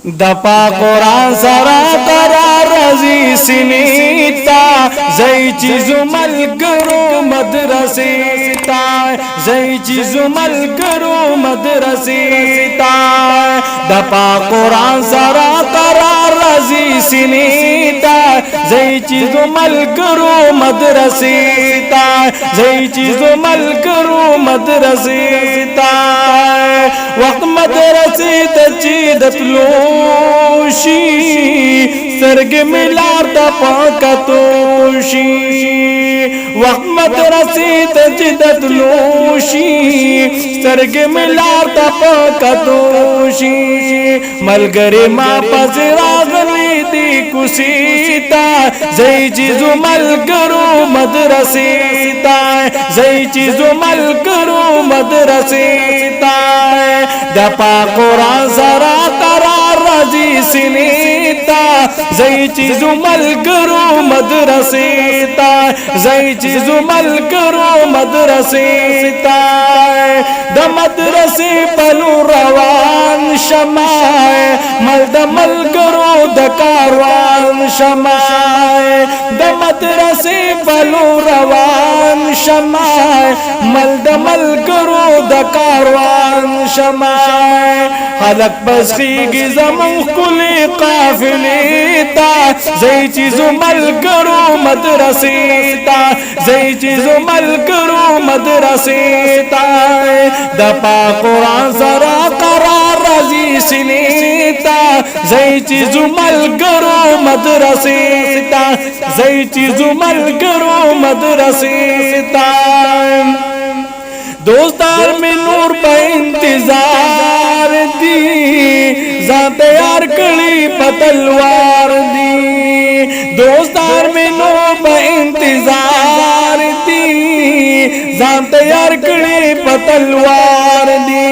दपा कुरान सरा करार रजी सिनीता जई चीज़ु मल करो मदरसीता जई चीज़ु मल करो मदरसीता दपा कुरान सरा करार रजी सिनीता जई चीज़ु मल करो मदरसीता जई चीज़ु मल करो मदरसीता वक्त मदरसीत चीदत लोशी सरग मिलार पाकतोशी वक्त मदरसीत चीदत लोशी सरग मिलार पाकतोशी मलगरे मा पजरागली दी कुसीता जई चीज़ु मल करो मदरसीता जई चीज़ु मल करो मदरसीता दपा कुरान सरा करार रजी सिनीता जई चीज़ु मल करो मदरसीता जई चीज़ु मल करो मदरसीता द मदरसे पलू रवान शमाए मल दमल करो द कारवान शमाए द मदरसे पलू रवान शमाए मल दमल करो द कारवान शमाए हलक बसखी की ज़मन कुली काफिलेता जई चीज़ु मल करो मदरसीता जई चीज़ु मल करो मदरसीता दपा कुरान सरा करार रजी सिनीता जई चीज़ु मल करो मदरसीता जई चीज़ु मल करो मदरसीता दोस्तार में नूर पे इंतजार दी जात यार कड़ी पतलवार दी दोस्तार में नूर पे इंतजार दी जात यार कड़ी पतलवार दी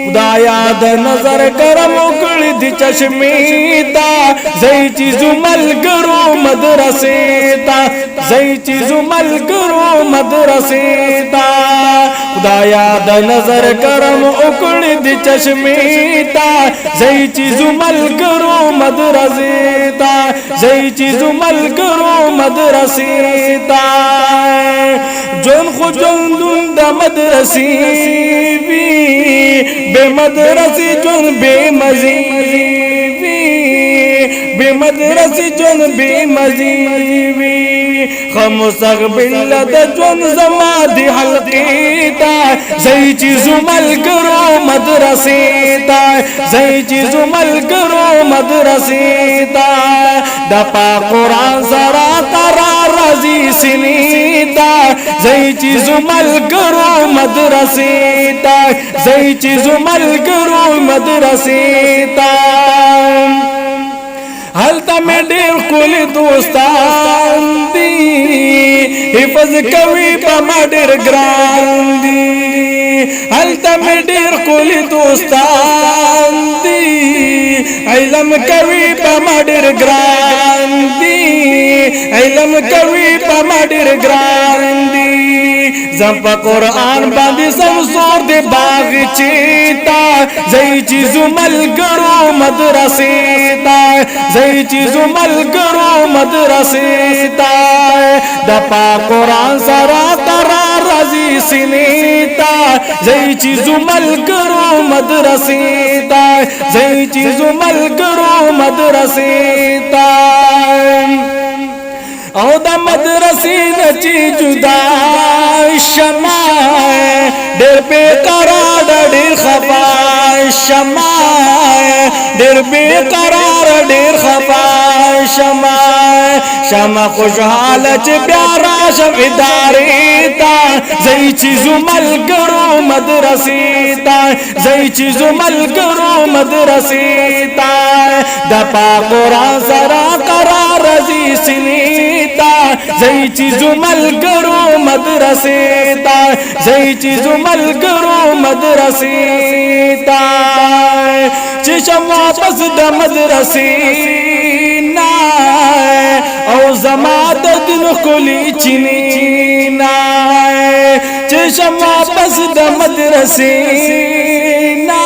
खुदाया द नजर करम उकड़ी दी चश्मीता जई चीज़ु मल करो मदरसीता जई चीज़ु मल करो मदरसीता खुदाया द नजर करम उकड़ी दी चश्मीता जई चीज़ु मल करो मदरसीता जई चीज़ु मल करो मदरसीता जोन खुजन दुन द मदरसी बे मदरसी जोन बे मजीबी बे मदरसी जोन बे मजीबी खमुस्तकबिल द जोन ज़मादी हल्कीता जई चीज़ु मल करो मदरसीता जई चीज़ु मल करो मदरसीता दपा कुरान सरा करार रजी सिनीता जई चीज़ु मल करो मदरसीता जई चीज़ु मल करो मदरसीता हल्ता में डेर कुल दोस्तान दी हिफज कवी पमाडेर ग्रान दी हल्ता में डेर कुल दोस्तान दी इलम कवी पमाडेर ग्रान दी इलम कवी पमाडेर ग्रान दी जब कुरान बांधी समसोर दे बाग चीता जई चीज़ु मल करो मदरसीता जई चीज़ु मल करो मदरसीता दपा कुरान सरा करार रजी सिनीता जई चीज़ु मल करो मदरसीता जई चीज़ु मल करो मदरसीता औ द मदरसी नची जुदा शमाए डेर बेकरार डेर खफा शमाए डेर बेकरार डेर खफा शमाए शमा खुशहाल च प्यारा शविदारीता जई चीज़ु मल करो मदरसीता जई चीज़ु मल करो मदरसीता दपा कुरान सरा करार रजी सिनीता जई चीज़ु मल करो मदरसीता जई चीज़ु मल करो मदरसीता चशम वापस द मदरसी ना औ जमात दिन कुली चिनी ना चशम वापस द मदरसी ना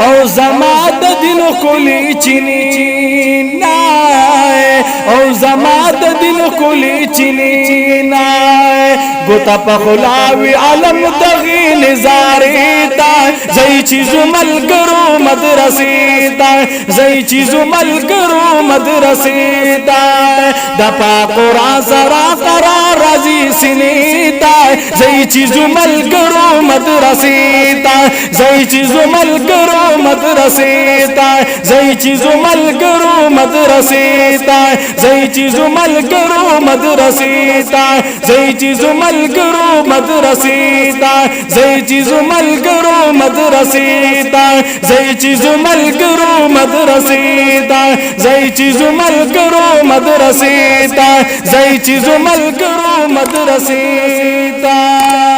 औ او زماد دل کلی چینی نائے او زماد دل کلی چینی نائے گوتا پخلاوی علم دغی نزاری تا زی چیزو ملگرو مدرسی تا زی چیزو ملگرو مدرسی تا دپا قرآن سرا قرار رازی سنی تا زی چیزو ملگرو مدرسی تا زی چیزو ملگرو مدرسی تا زی چیزو ملگرو مدرسی تا زی چیزو ملگرو مدرسی تا زی چیزو ملگرو مدرسی تا زی چیزو ملگرو مدرسی تا زی چیزو ملگرو مدرسی تا زی چیزو ملگرو مدرسی تا زی چیزو ملگرو مدرسی تا